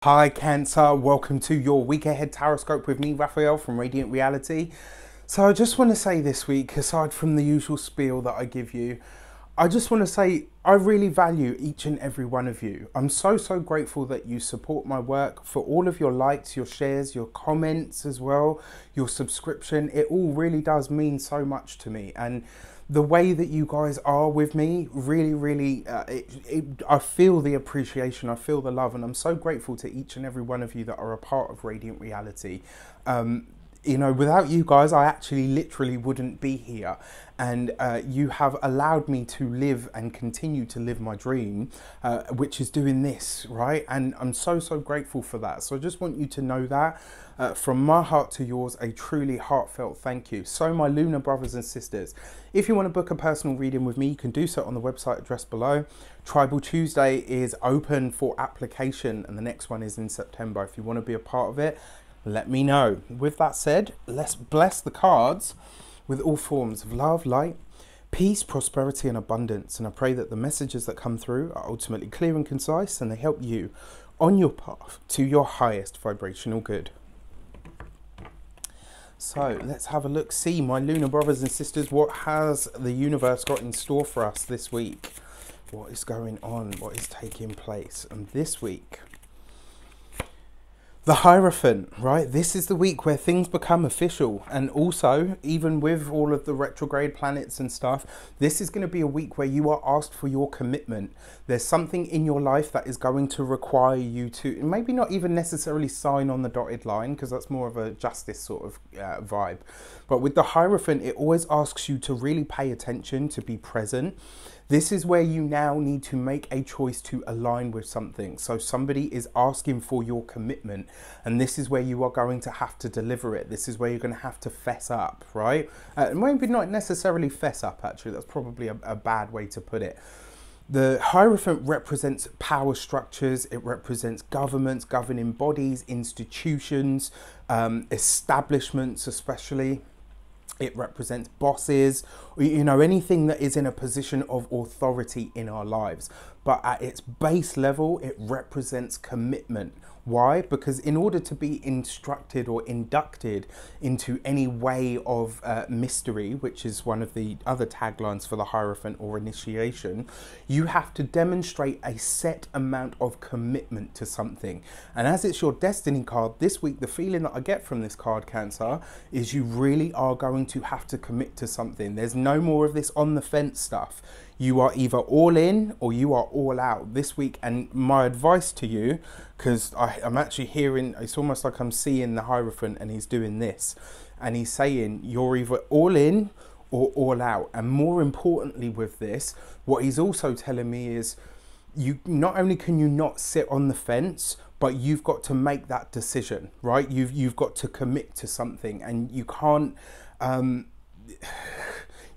Hi Cancer, welcome to your week ahead taroscope with me, Raphael from Radiant Reality. So I just want to say this week, aside from the usual spiel that I give you, I just want to say I really value each and every one of you. I'm so grateful that you support my work, for all of your likes, your shares, your comments as well, your subscription. It all really does mean so much to me, and the way that you guys are with me really I feel the appreciation, I feel the love, and I'm so grateful to each and every one of you that are a part of Radiant Reality. You know, without you guys, I actually literally wouldn't be here. And you have allowed me to live and continue to live my dream, which is doing this, right? And I'm so grateful for that. So I just want you to know that from my heart to yours, a truly heartfelt thank you. So my lunar brothers and sisters, if you want to book a personal reading with me, you can do so on the website addressed below. Tribal Tuesday is open for application, and the next one is in September. If you want to be a part of it, let me know. With that said, let's bless the cards with all forms of love, light, peace, prosperity and abundance. And I pray that the messages that come through are ultimately clear and concise, and they help you on your path to your highest vibrational good. So let's have a look. See, my lunar brothers and sisters, what has the universe got in store for us this week? What is going on? What is taking place? And this week, the Hierophant, right? This is the week where things become official. And also, even with all of the retrograde planets and stuff, this is going to be a week where you are asked for your commitment. There's something in your life that is going to require you to, maybe not even necessarily sign on the dotted line, because that's more of a justice sort of vibe. But with the Hierophant, it always asks you to really pay attention, to be present. This is where you now need to make a choice to align with something. So somebody is asking for your commitment, and this is where you are going to have to deliver it. This is where you're going to have to fess up, right? Maybe not necessarily fess up, actually. That's probably a bad way to put it. The Hierophant represents power structures. It represents governments, governing bodies, institutions, establishments especially. It represents bosses, you know, anything that is in a position of authority in our lives. But at its base level, it represents commitment. Why? Because in order to be instructed or inducted into any way of mystery, which is one of the other taglines for the Hierophant, or initiation, you have to demonstrate a set amount of commitment to something. And as it's your destiny card this week, the feeling that I get from this card, Cancer, is you really are going to have to commit to something. There's no more of this on the fence stuff. You are either all in or you are all out this week. And my advice to you, because I'm actually hearing, it's almost like I'm seeing the Hierophant and he's doing this. And he's saying you're either all in or all out. And more importantly with this, what he's also telling me is, you not only can you not sit on the fence, but you've got to make that decision, right? You've got to commit to something, and you can't...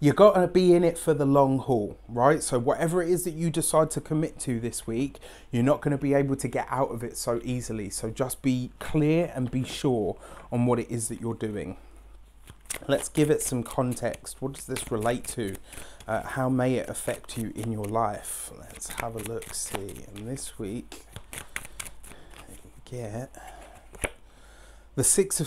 you got to be in it for the long haul, right? So whatever it is that you decide to commit to this week, you're not going to be able to get out of it so easily. So just be clear and be sure on what it is that you're doing. Let's give it some context. What does this relate to? How may it affect you in your life? Let's have a look, see. And this week, get the Six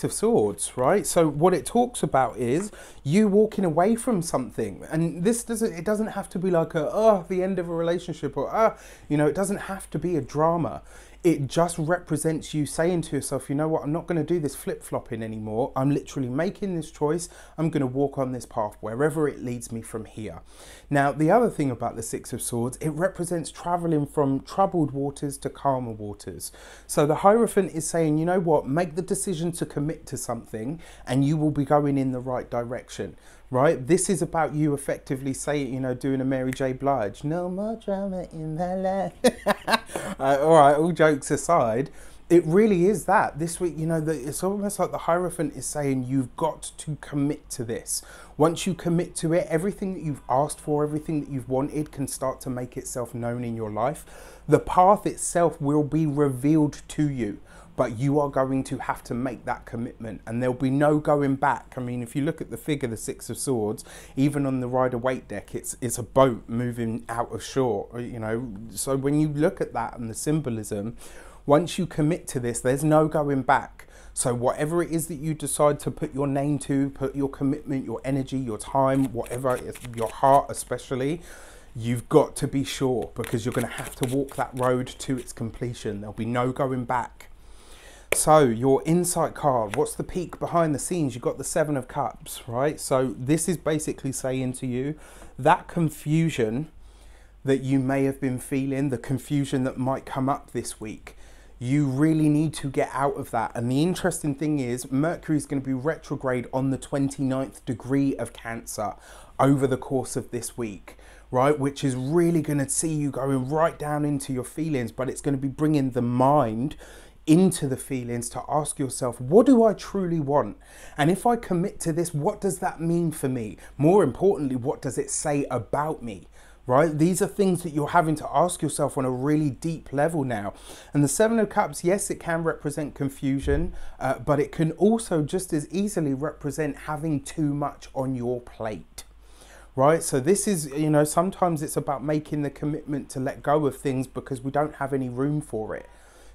of Swords, right? So what it talks about is you walking away from something, and this it doesn't have to be like the end of a relationship, or you know, it doesn't have to be a drama. It just represents you saying to yourself, you know what, I'm not going to do this flip-flopping anymore. I'm literally making this choice. I'm going to walk on this path wherever it leads me from here. Now, the other thing about the Six of Swords, it represents traveling from troubled waters to calmer waters. So the Hierophant is saying, you know what, make the decision to commit to something and you will be going in the right direction. Right, this is about you effectively saying, you know, doing a Mary J. Blige, no more drama in my life. All right, all jokes aside, it really is that. This week, you know, it's almost like the Hierophant is saying you've got to commit to this. Once you commit to it, everything that you've asked for, everything that you've wanted can start to make itself known in your life. The path itself will be revealed to you. But you are going to have to make that commitment, and there'll be no going back. I mean, if you look at the figure, the Six of Swords, even on the Rider-Waite deck, it's a boat moving out of shore, you know. So when you look at that and the symbolism, Once you commit to this, there's no going back. So whatever it is that you decide to put your name to, put your commitment, your energy, your time, whatever it is, your heart especially, you've got to be sure, because you're going to have to walk that road to its completion. There'll be no going back. So your insight card, what's the peek behind the scenes? You've got the 7 of Cups, right? So this is basically saying to you that confusion that you may have been feeling, the confusion that might come up this week, you really need to get out of that. And the interesting thing is Mercury is going to be retrograde on the 29th degree of Cancer over the course of this week, right? Which is really going to see you going right down into your feelings, but it's going to be bringing the mind into the feelings to ask yourself, what do I truly want? And if I commit to this, what does that mean for me? More importantly, what does it say about me? Right? These are things that you're having to ask yourself on a really deep level now. And the 7 of Cups, yes, it can represent confusion, but it can also just as easily represent having too much on your plate. Right? So this is, you know, sometimes it's about making the commitment to let go of things because we don't have any room for it.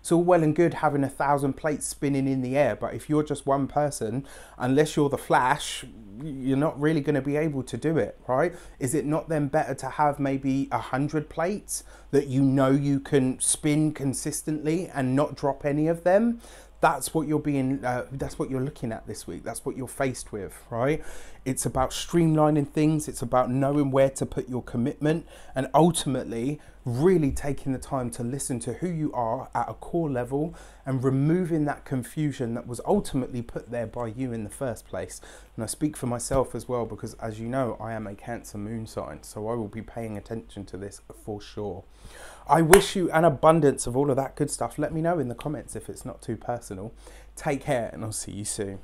It's all well and good having 1,000 plates spinning in the air, but if you're just one person, unless you're the Flash, you're not really going to be able to do it, right? Is it not then better to have maybe 100 plates that you know you can spin consistently and not drop any of them? That's what you're being, that's what you're looking at this week. That's what you're faced with, right? It's about streamlining things. It's about knowing where to put your commitment and ultimately really taking the time to listen to who you are at a core level and removing that confusion that was ultimately put there by you in the first place. And I speak for myself as well, because as you know, I am a Cancer moon sign, so I will be paying attention to this for sure. I wish you an abundance of all of that good stuff. Let me know in the comments if it's not too personal. Take care and I'll see you soon.